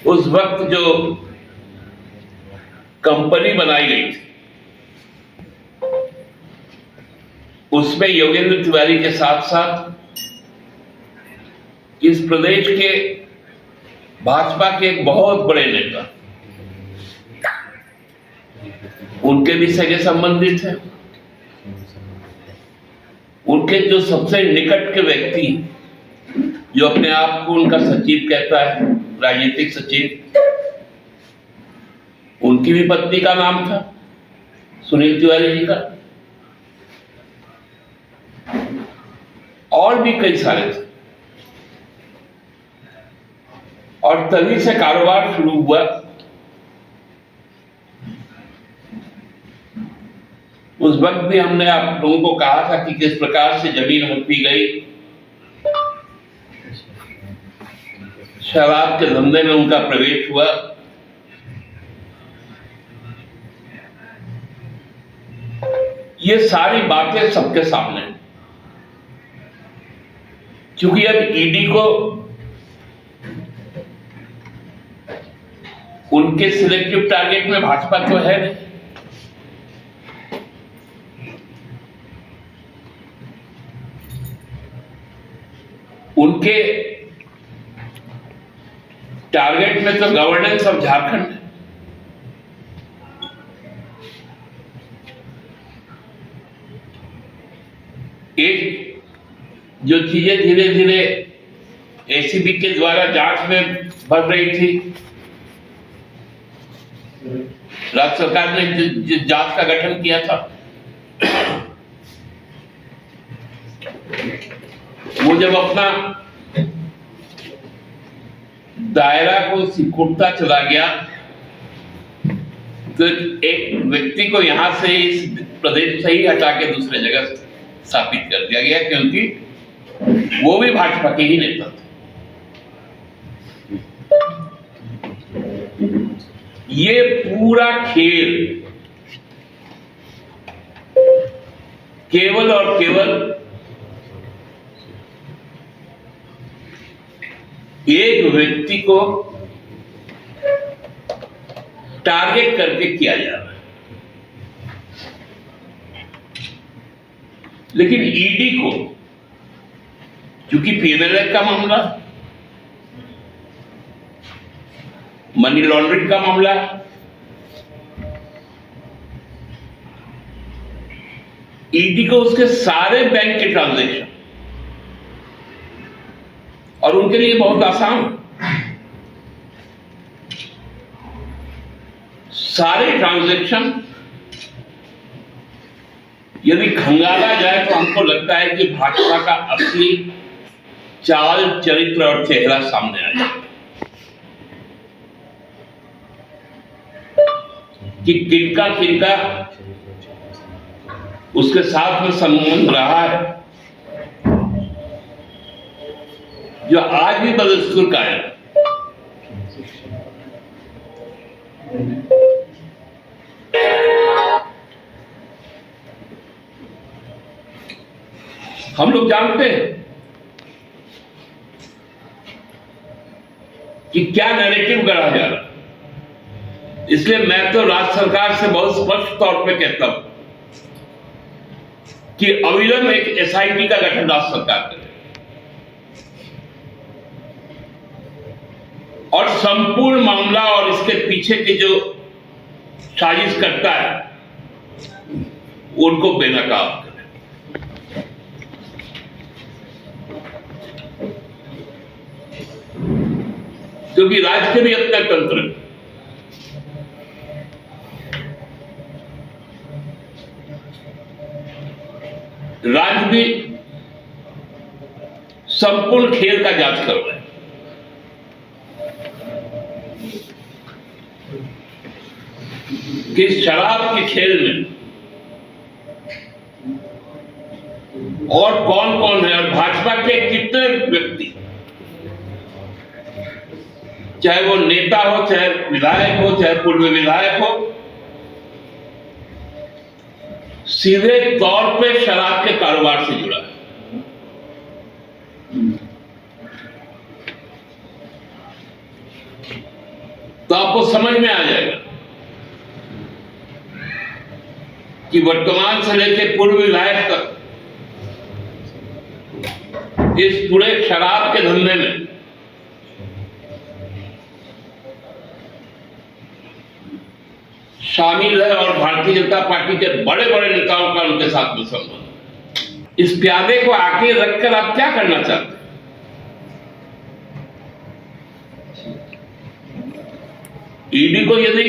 उस वक्त जो कंपनी बनाई गई थी उसमें योगेंद्र तिवारी के साथ साथ इस प्रदेश के भाजपा के एक बहुत बड़े नेता, उनके भी सगे संबंधी थे। उनके जो सबसे निकट के व्यक्ति, जो अपने आप को उनका सचिव कहता है, राजनीतिक सचिव, उनकी भी पत्नी का नाम था सुनील तिवारी जी का, और भी कई सारे थे। और तभी से कारोबार शुरू हुआ। उस वक्त भी हमने आप लोगों को कहा था कि किस प्रकार से जमीन हड़पी गई, शराब के धंधे में उनका प्रवेश हुआ। ये सारी बातें सबके सामने, क्योंकि अब ईडी को उनके सिलेक्टिव टारगेट में भाजपा तो है नहीं। उनके टारगेट में तो गवर्नेंस ऑफ झारखंड है। एक जो चीजें धीरे धीरे एसीबी के द्वारा जांच में बढ़ रही थी, राज्य सरकार ने जिस जांच का गठन किया था, वो जब अपना दायरा को सिकुड़ता चला गया तो एक व्यक्ति को यहां से इस प्रदेश से ही हटा के दूसरे जगह स्थापित कर दिया गया, क्योंकि वो भी भाजपा के ही नेता थे। ये पूरा खेल केवल और केवल एक व्यक्ति को टारगेट करके किया जा रहा है। लेकिन ईडी को, क्योंकि पीएनएल का मामला, मनी लॉन्ड्रिंग का मामला, ईडी को उसके सारे बैंक के ट्रांजैक्शन, और उनके लिए बहुत आसान, सारे ट्रांजैक्शन यदि खंगाला जाए तो हमको लगता है कि भाजपा का असली चाल, चरित्र और चेहरा सामने आ जाए, कि किनका किनका उसके साथ में संबंध रहा है, जो आज भी बदस्तूर कायम है। हम लोग जानते हैं कि क्या नैरेटिव गढ़ा जा रहा है, इसलिए मैं तो राज्य सरकार से बहुत स्पष्ट तौर पे कहता हूं कि अविलंब एक एसआईटी का गठन राज्य सरकार करे और संपूर्ण मामला और इसके पीछे की जो साजिश करता है उनको बेनकाब करे। क्योंकि राज्य के भी अपना तंत्र है। राज्य भी संपूर्ण खेल का जांच कर रहे हैं। कि शराब के खेल में और कौन कौन है, और भाजपा के कितने व्यक्ति, चाहे वो नेता हो, चाहे विधायक हो, चाहे पूर्व विधायक हो, सीधे तौर पे शराब के कारोबार से जुड़ा है। में आ जाएगा कि वर्तमान से लेकर पूर्व विधायक तक इस पूरे शराब के धंधे में शामिल है और भारतीय जनता पार्टी के बड़े बड़े नेताओं का उनके साथ में संबंध। इस प्यादे को आगे रखकर आप क्या करना चाहते हैं? ईडी को यदि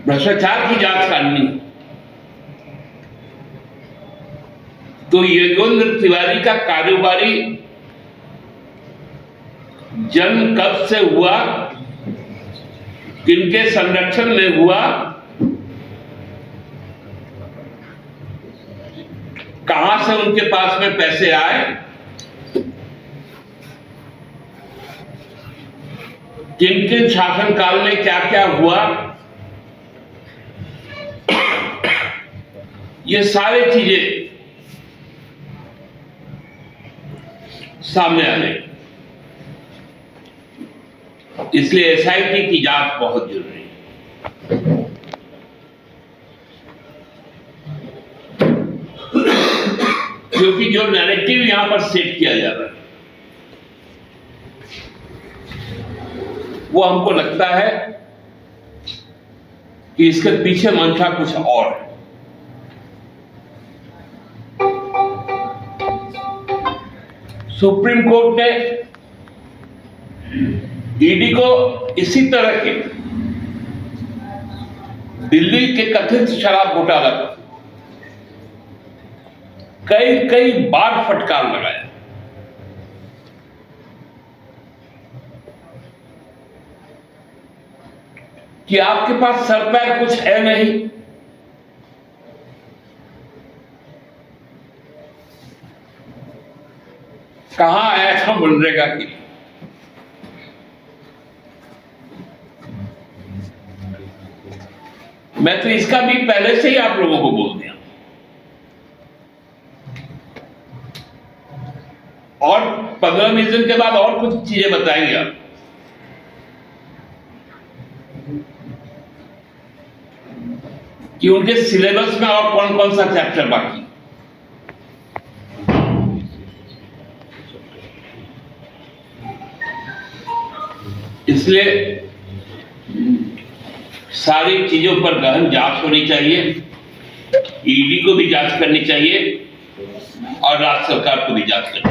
भ्रष्टाचार की जांच करनी तो योगेंद्र तिवारी का कारोबारी जन्म कब से हुआ, किनके संरक्षण में हुआ, कहां से उनके पास में पैसे आए, किन किन शासनकाल में क्या क्या हुआ, ये सारी चीजें सामने आ गई। इसलिए एसआईटी की जांच बहुत जरूरी है। क्योंकि जो नैरेटिव यहां पर सेट किया जा रहा है वो हमको लगता है कि इसके पीछे मंशा कुछ और है। सुप्रीम कोर्ट ने ईडी को इसी तरह के दिल्ली के कथित शराब घोटाला पर कई बार फटकार लगाया कि आपके पास सर पैर कुछ है नहीं, कहां आया था मनरेगा की। मैं तो इसका भी पहले से ही आप लोगों को बोल दिया और 15-20 दिन के बाद और कुछ चीजें बताएंगे आप। कि उनके सिलेबस में और कौन कौन सा चैप्टर बाकी। इसलिए सारी चीजों पर गहन जांच होनी चाहिए, ईडी को भी जांच करनी चाहिए और राज्य सरकार को भी जांच करनी चाहिए।